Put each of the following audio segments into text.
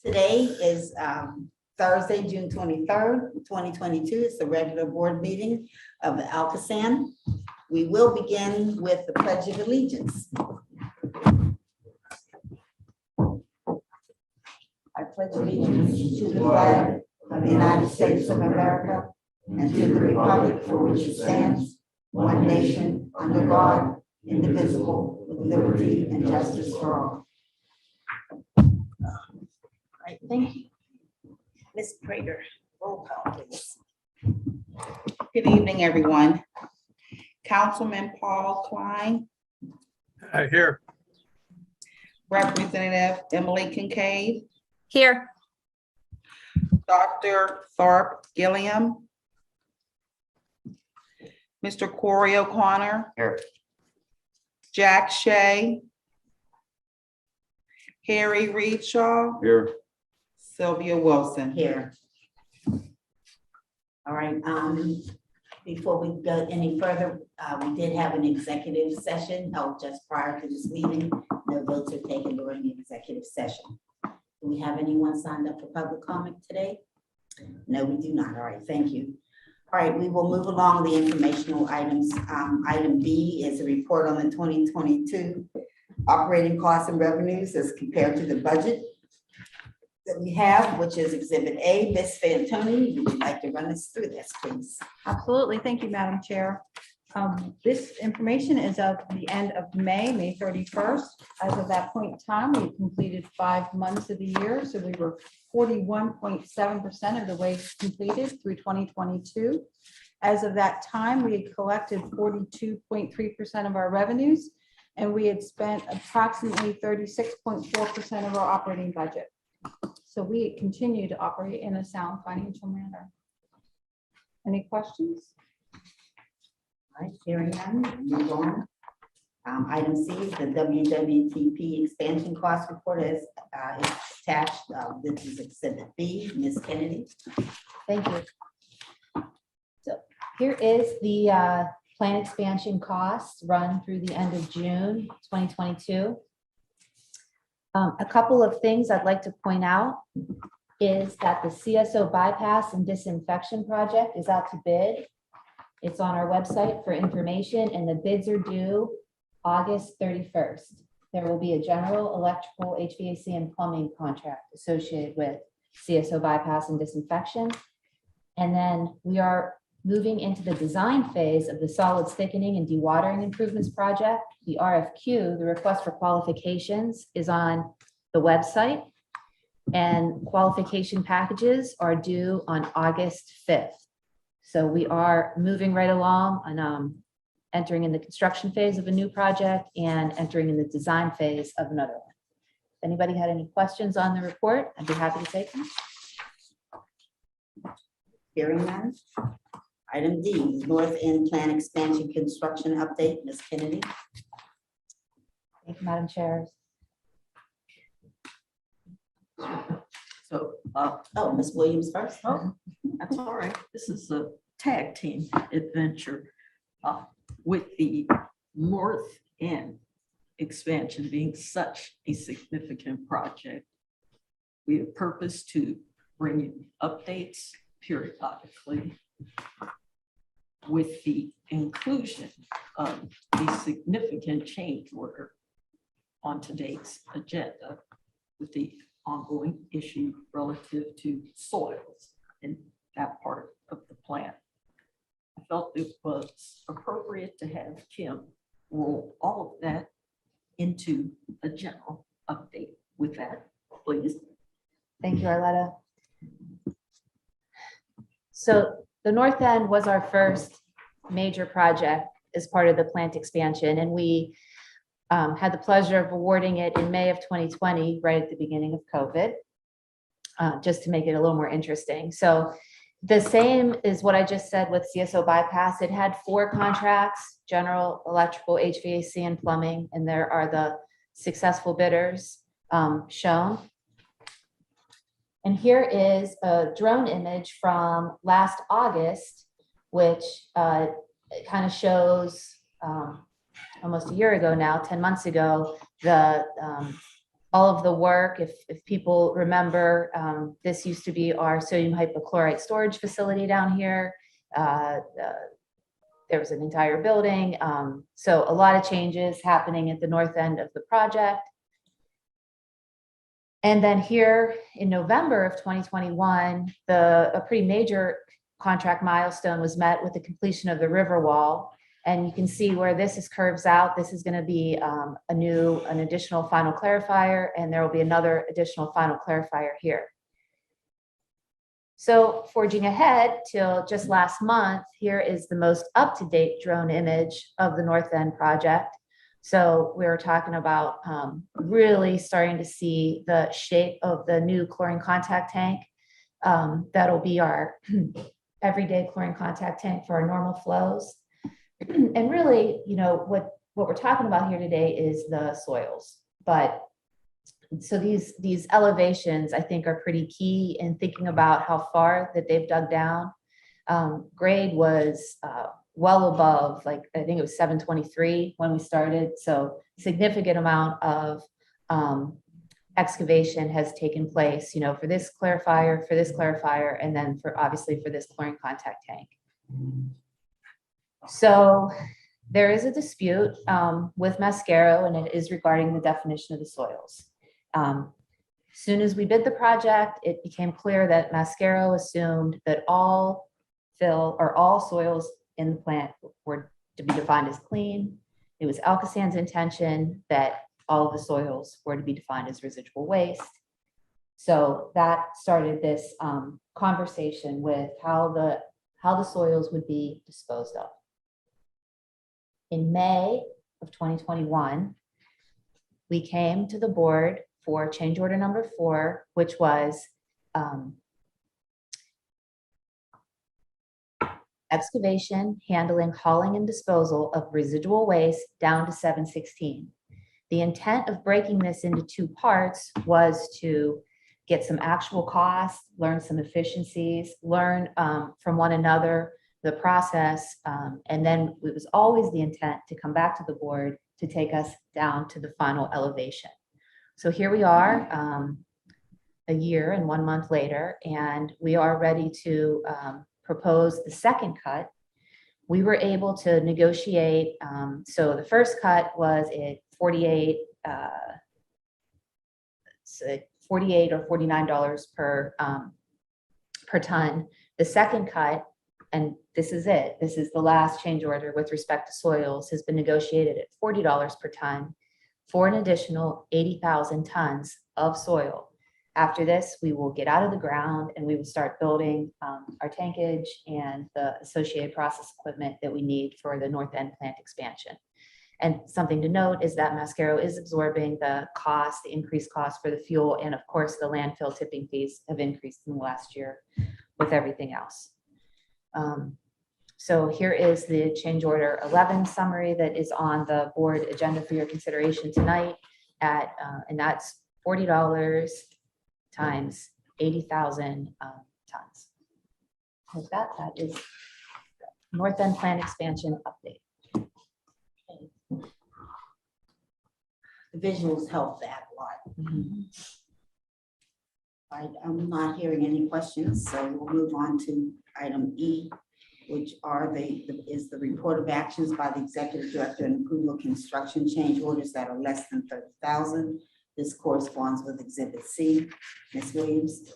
Today is Thursday, June 23rd, 2022. It's the regular board meeting of the Alka-San. We will begin with the Pledge of Allegiance. I pledge allegiance to the flag of the United States of America and to the republic for which it stands, one nation, under God, indivisible, with liberty and justice for all. All right, thank you. Ms. Prater, roll call, please. Good evening, everyone. Councilman Paul Klein, Here. Representative Emily Kincaid, Here. Dr. Tharp Gilliam, Mr. Corey O'Connor. Here. Jack Shea, Harry Reedshaw, Here. Sylvia Wilson. Here. All right, before we go any further, we did have an executive session held just prior to this meeting. No votes are taken during the executive session. Do we have anyone signed up for public comment today? No, we do not. All right, thank you. All right, we will move along the informational items. Item B is a report on the 2022 operating costs and revenues as compared to the budget that we have, which is Exhibit A. Ms. Fantoni, would you like to run us through this, please? Absolutely. Thank you, Madam Chair. This information is of the end of May 31st. As of that point in time, we completed 5 months of the year. So we were 41.7% of the way completed through 2022. As of that time, we had collected 42.3% of our revenues, and we had spent approximately 36.4% of our operating budget. So we continue to operate in a sound financial manner. Any questions? All right, hearing none, move on. Item C is the WWTP expansion cost report is attached. This is Exhibit B. Ms. Kennedy. Thank you. So here is the plan expansion costs run through the end of June 2022. A couple of things I'd like to point out is that the CSO bypass and disinfection project is out to bid. It's on our website for information, and the bids are due August 31st. There will be a general electrical, HVAC, and plumbing contract associated with CSO bypass and disinfection. And then we are moving into the design phase of the solids thickening and dewatering improvements project. The RFQ, the request for qualifications, is on the website, and qualification packages are due on August 5th. So we are moving right along and entering in the construction phase of a new project and entering in the design phase of another one. If anybody had any questions on the report, I'd be happy to take them. Hearing none. Item D, North End Plan Expansion Construction Update. Ms. Kennedy. Thank you, Madam Chair. So, Oh, Ms. Williams first. oh, that's all right. This is a tag team adventure with the North End expansion being such a significant project. We have purpose to bring you updates periodically with the inclusion of a significant change order on today's agenda with the ongoing issue relative to soils in that part of the plant. I felt it was appropriate to have Kim roll all of that into a general update. With that, please. Thank you, Arletta. So the North End was our first major project as part of the plant expansion, and we had the pleasure of awarding it in May of 2020, right at the beginning of COVID, just to make it a little more interesting. So the same is what I just said with CSO bypass. It had 4 contracts: general, electrical, HVAC, and plumbing, and there are the successful bidders shown. And here is a drone image from last August, which kind of shows almost a year ago now, 10 months ago, the all of the work. If people remember, this used to be our sodium hypochlorite storage facility down here. There was an entire building. So a lot of changes happening at the north end of the project. And then here in November of 2021, a pretty major contract milestone was met with the completion of the river wall. And you can see where this is curves out. This is going to be an additional final clarifier, and there will be another additional final clarifier here. So forging ahead till just last month, here is the most up-to-date drone image of the North End project. So we were talking about really starting to see the shape of the new chlorine contact tank. That'll be our everyday chlorine contact tank for our normal flows. And really, you know, what we're talking about here today is the soils. But so these elevations, I think, are pretty key in thinking about how far that they've dug down. Grade was well above, like, I think it was 723 when we started. So significant amount of excavation has taken place, you know, for this clarifier, and then obviously for this chlorine contact tank. So there is a dispute with Mascaro, and it is regarding the definition of the soils. Soon as we bid the project, it became clear that Mascaro assumed that all fill or all soils in the plant were to be defined as clean. It was Alka-San's intention that all of the soils were to be defined as residual waste. So that started this conversation with how the soils would be disposed of. In May of 2021, we came to the board for change order number 4, which was excavation, handling, hauling, and disposal of residual waste down to 716. The intent of breaking this into 2 parts was to get some actual costs, learn some efficiencies, learn from one another the process, and then it was always the intent to come back to the board to take us down to the final elevation. So here we are, a year and 1 month later, and we are ready to propose the second cut. We were able to negotiate, so the first cut was at 48 or $49 per ton. The second cut, and this is it, this is the last change order with respect to soils, has been negotiated at $40 per ton for an additional 80,000 tons of soil. After this, we will get out of the ground and we will start building our tankage and the associated process equipment that we need for the North End plant expansion. And something to note is that Mascaro is absorbing the cost, the increased cost for the fuel, and of course the landfill tipping fees have increased in the last year with everything else. So here is the change order 11 summary that is on the board agenda for your consideration tonight at, and that's $40 times 80,000 tons. With that, that is North End plant expansion update. The visuals help that a lot. Right, I'm not hearing any questions, so we'll move on to item E, which is the report of actions by the executive director and approval of construction change orders that are less than 30,000. This corresponds with Exhibit C. Ms. Williams.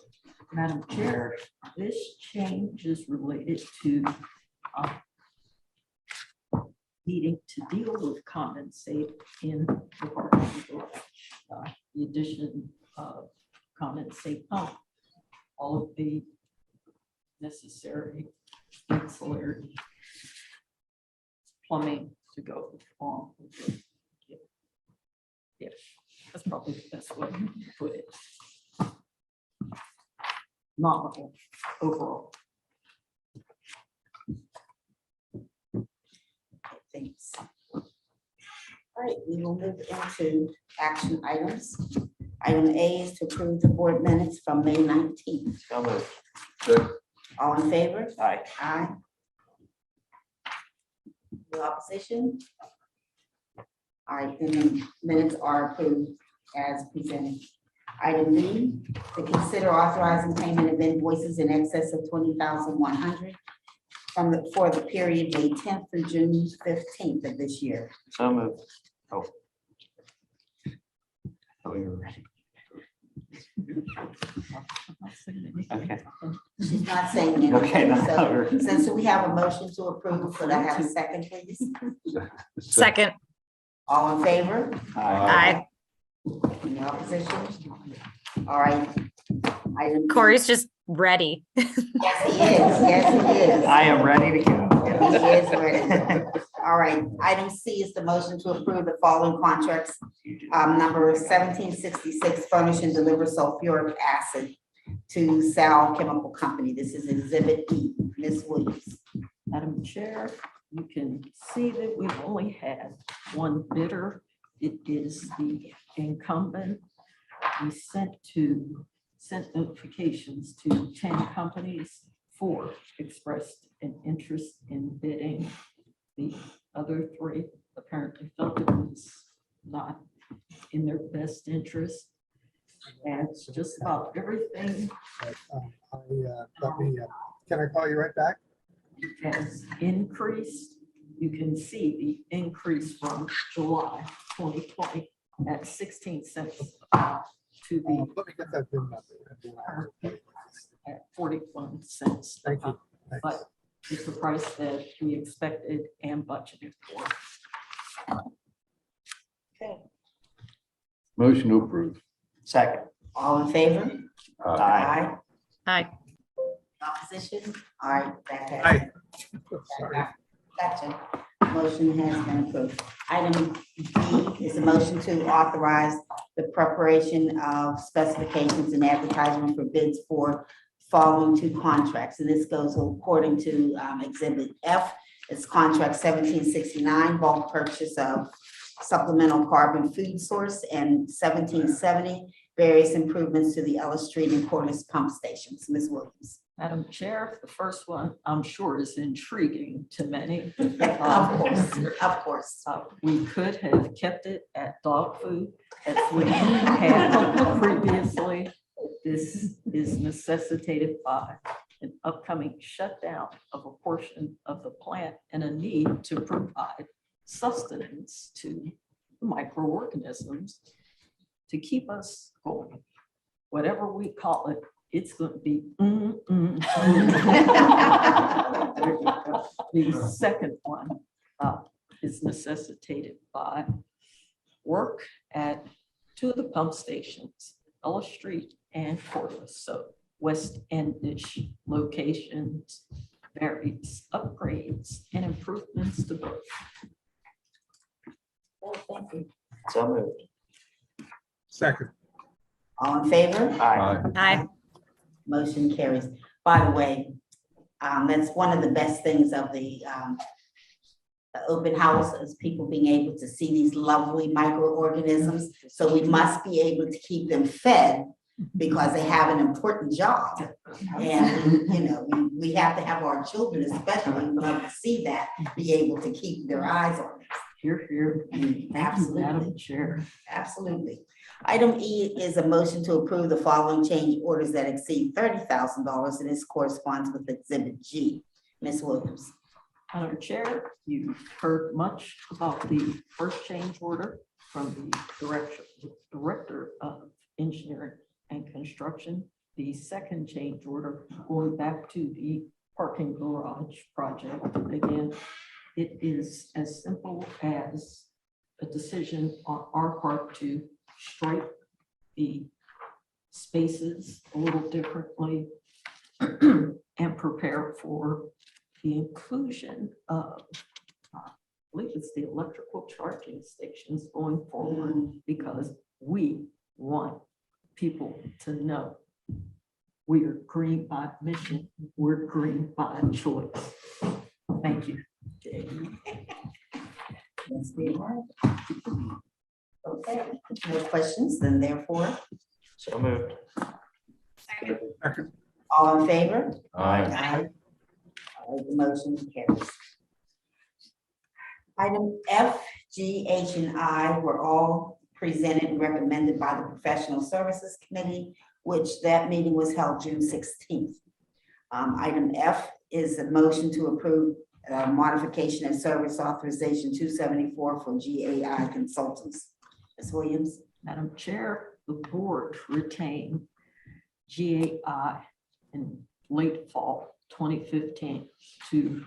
Madam Chair, this change is related to needing to deal with condensate in the parking garage. The addition of condensate pump, all of the necessary ancillary plumbing to go on with it. Yeah, that's probably the best way to put it. Nominal overall. Thanks. All right, we will move into action items. Item A is to approve the board minutes from May 19th. So moved. Good. All in favor? Aye. Aye. No opposition? All right, then the minutes are approved as presented. Item B, to consider authorizing payment of invoices in excess of $20,100 for the period May 10th through June 15th of this year. So moved. Oh. Oh, you were ready. Okay. She's not saying anything. Okay, no, So we're- since we have a motion to approve, could I have a second, please? Second. All in favor? Aye. Any opposition? All right. Item. Corey's just ready. Yes, he is. Yes, he is. I am ready to go. He is ready. All right. Item C is the motion to approve the following contracts. Number 1766, furnish and deliver sulfuric acid to Sal Chemical Company. This is Exhibit E. Ms. Williams. Madam Chair, you can see that we've only had one bidder. It is the incumbent. We sent notifications to 10 companies. 4 expressed an interest in bidding. The other 3 apparently felt it was not in their best interest. And it's just about everything Can I call you right back? has increased. You can see the increase from July 2020 at 16 cents to the Let me get that VIN number. at 41 cents. Thank you. Thanks. But it's the price that we expected and budgeted for. Okay. Motion to approve. Second. All in favor? Aye. Aye. Opposition? All right. That passes. Aye. Sorry. Gotcha. Motion has been approved. Item D is a motion to authorize the preparation of specifications and advertisement for bids for following 2 contracts. And this goes according to Exhibit F. It's contract 1769, bulk purchase of supplemental carbon food source, and 1770, various improvements to the Ellis Street and Corliss pump stations. Ms. Williams. Madam Chair, the first one I'm sure is intriguing to many. Of course, of course. We could have kept it at dog food as we had previously. This is necessitated by an upcoming shutdown of a portion of the plant and a need to provide sustenance to microorganisms to keep us going. Whatever we call it, it's going to be. The second one is necessitated by work at 2 of the pump stations, Ellis Street and Corliss. So West Endish locations, various upgrades and improvements to both. Well, thank you. So moved. Second. All in favor? Aye. Aye. Motion carries. By the way, that's one of the best things of the open house is people being able to see these lovely microorganisms. So we must be able to keep them fed because they have an important job. And, you know, we have to have our children especially love to see that, be able to keep their eyes on it. Here, here. Thank you, Absolutely. Madam Chair. Absolutely. Item E is a motion to approve the following change orders that exceed $30,000, and this corresponds with Exhibit G. Ms. Williams. Madam Chair, you heard much about the first change order from the Director of Engineering and Construction. The second change order going back to the parking garage project. Again, it is as simple as a decision on our part to stripe the spaces a little differently and prepare for the inclusion of, I believe it's the electrical charging stations going forward, because we want people to know we are green by mission, we're green by choice. Thank you. Yes, we are. Okay, no questions, then therefore, So moved. Second. all in favor? Aye. Aye. All right, the motion carries. Item F, G, H, and I were all presented and recommended by the Professional Services Committee, which that meeting was held June 16th. Item F is a motion to approve modification of service authorization 274 for GAI Consultants. Ms. Williams? Madam Chair, the board retained GAI in late fall 2015 to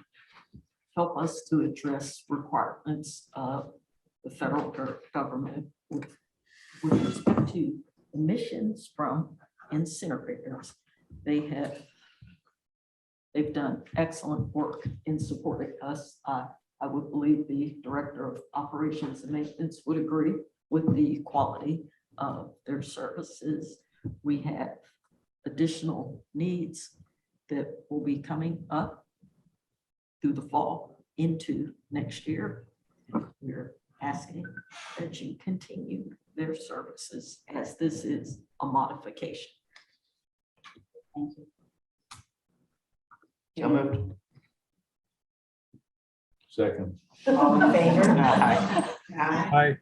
help us to address requirements of the federal government with respect to emissions from incinerators. They've done excellent work in supporting us. I would believe the Director of Operations and Maintenance would agree with the quality of their services. We have additional needs that will be coming up through the fall into next year. We're asking that you continue their services as this is a modification. Thank you. So moved. Second. All in favor? Aye. Aye. Aye.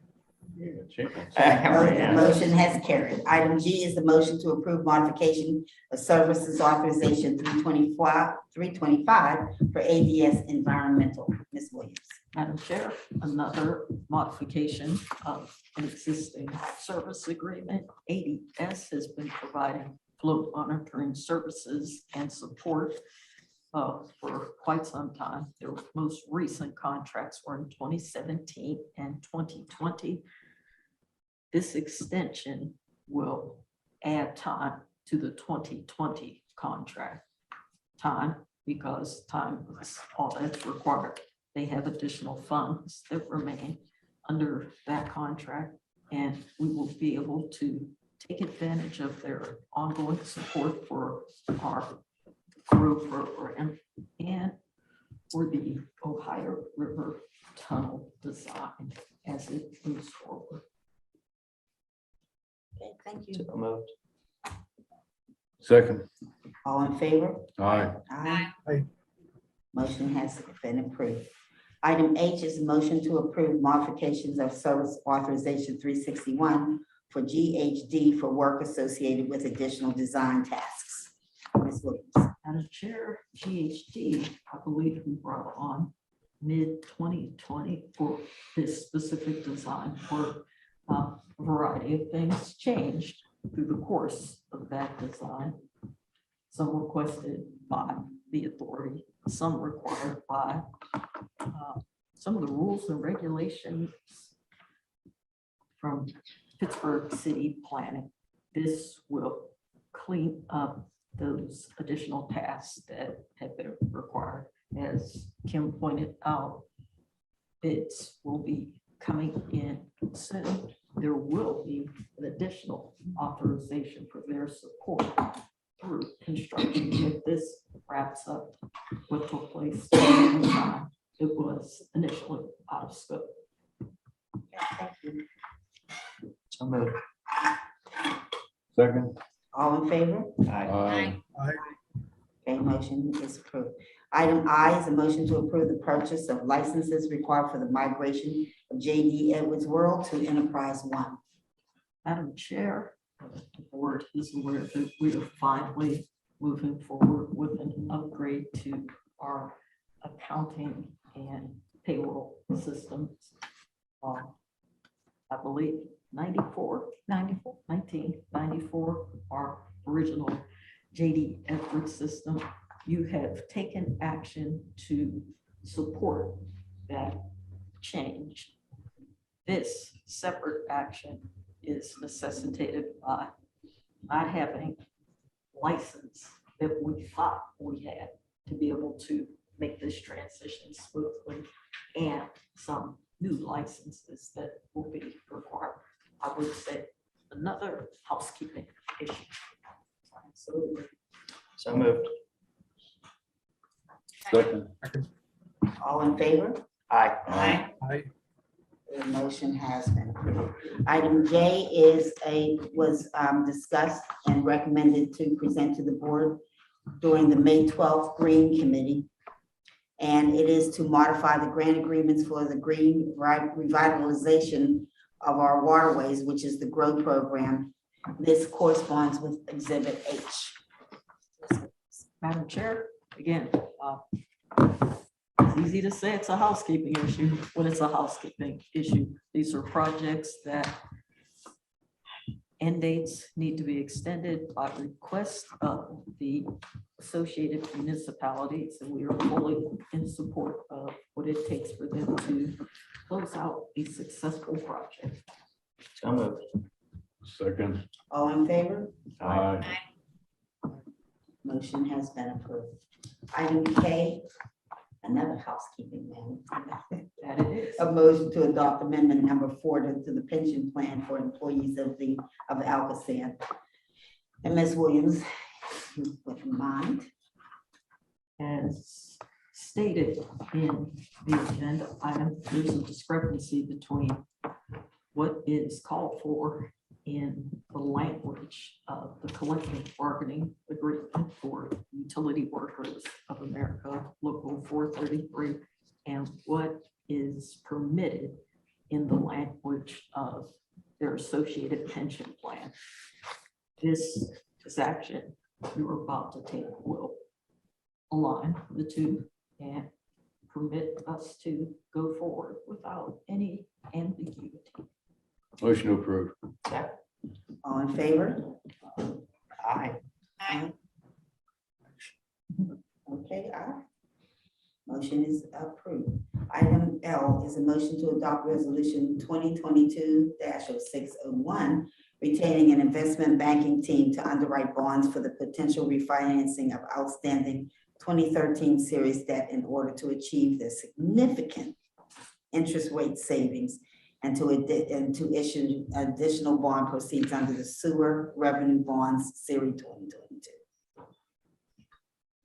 The motion has carried. Item G is the motion to approve modification of services authorization 325 for ADS Environmental. Ms. Williams. Madam Chair, another modification of an existing service agreement. ADS has been providing flow monitoring services and support for quite some time. Their most recent contracts were in 2017 and 2020. This extension will add time to the 2020 contract time because time is all that's required. They have additional funds that remain under that contract, and we will be able to take advantage of their ongoing support for our group program and for the Ohio River Tunnel design as it moves forward. Okay, thank you. So moved. Second. All in favor? Aye. Aye. Aye. Motion has been approved. Item H is a motion to approve modifications of service authorization 361 for GHD for work associated with additional design tasks. Ms. Williams. Madam Chair, GHD, I believe we brought on mid-2020 for this specific design work. A variety of things changed through the course of that design. Some requested by the authority, some required by some of the rules and regulations from Pittsburgh City Planning. This will clean up those additional tasks that have been required. As Kim pointed out, bids will be coming in soon. There will be an additional authorization for their support through construction. If this wraps up what took place during the time it was initially out of scope. Thank you. So moved. Second. All in favor? Aye. Aye. Okay, motion is approved. Item I is a motion to approve the purchase of licenses required for the migration of JD Edwards World to Enterprise One. Madam Chair, the board is aware that we are finally moving forward with an upgrade to our accounting and payroll systems. I believe 1994, our original JD Edwards system. You have taken action to support that change. This separate action is necessitated by not having license that we thought we had to be able to make this transition smoothly, and some new licenses that will be required. I would say another housekeeping issue. Absolutely. So moved. Second. All in favor? Aye. Aye. The motion has been approved. Item J was discussed and recommended to present to the board during the May 12th Green Committee. And it is to modify the grant agreements for the green revitalization of our waterways, which is the GROW program. This corresponds with Exhibit H. Madam Chair, again, it's easy to say it's a housekeeping issue when it's a housekeeping issue. These are projects that end dates need to be extended by request of the associated municipalities, and we are fully in support of what it takes for them to close out a successful project. So moved. Second. All in favor? Aye. Motion has been approved. Item K, another housekeeping matter. That it is. A motion to adopt amendment number 4 to the pension plan for employees of Alka-San. And Ms. Williams, would you mind? As stated in the agenda item, there's a discrepancy between what is called for in the language of the collective bargaining agreement for utility workers of America, Local 433, and what is permitted in the language of their associated pension plan. This action you're about to take will align the two and permit us to go forward without any ambiguity. Motion approved. All in favor? Aye. Okay, aye. Motion is approved. Item L is a motion to adopt resolution 2022-0601, retaining an investment banking team to underwrite bonds for the potential refinancing of outstanding 2013 series debt in order to achieve the significant interest rate savings and to issue additional bond proceeds under the sewer revenue bonds series 2022.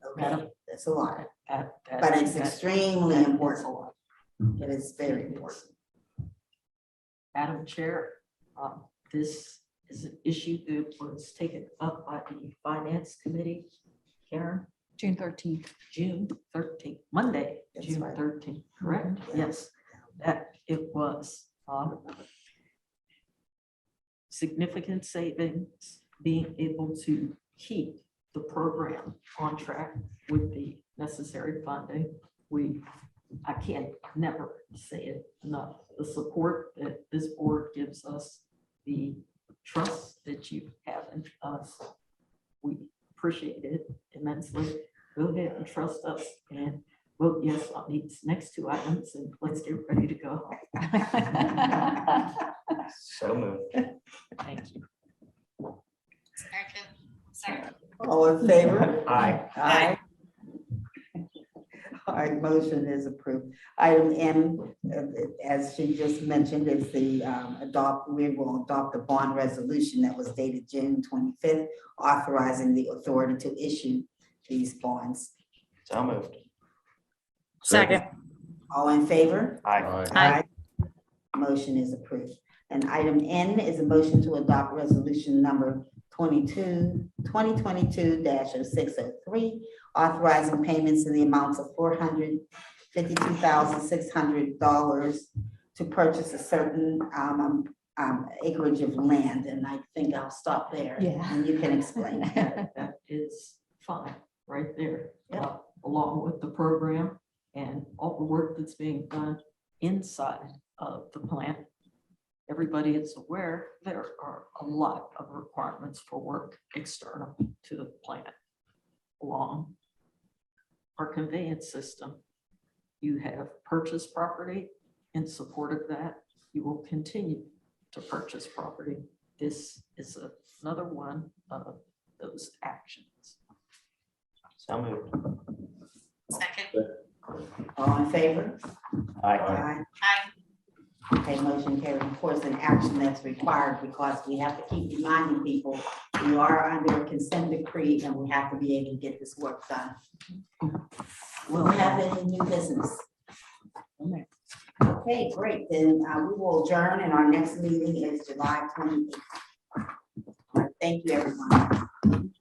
Okay, that's a lot, but it's extremely important. It is very important. Madam Chair, this is an issue that was taken up by the Finance Committee. Karen? June 13th. June 13th, Monday, That's June right. 13th, correct? Yeah. Yes, that it was. Significant savings, being able to keep the program on track with the necessary funding. I can't never say it enough, the support that this board gives us, the trust that you have in us. We appreciate it immensely. Go ahead and trust us and vote yes on these next two items, and let's get ready to go. So moved. Thank you. All in favor? Aye. Aye. All right, motion is approved. Item M, as she just mentioned, is we will adopt a bond resolution that was dated June 25th, authorizing the authority to issue these bonds. So moved. Second. All in favor? Aye. Aye. Motion is approved. And item N is a motion to adopt resolution number 2022-0603, authorizing payments in the amounts of $452,600 to purchase a certain acreage of land. And I think I'll stop there. Yeah. And you can explain. That is fine, right there, along with the program and all the work that's being done inside of the plant. Everybody is aware there are a lot of requirements for work external to the plant. Along our conveyance system, you have purchased property. In support of that, you will continue to purchase property. This is another one of those actions. So moved. All in favor? Aye. Okay, motion carried. Of course, an action that's required because we have to keep reminding people we are under a consent decree and we have to be able to get this work done. Will we have any new business? Okay, great. Then we will adjourn and our next meeting is July 28th. Thank you, everyone.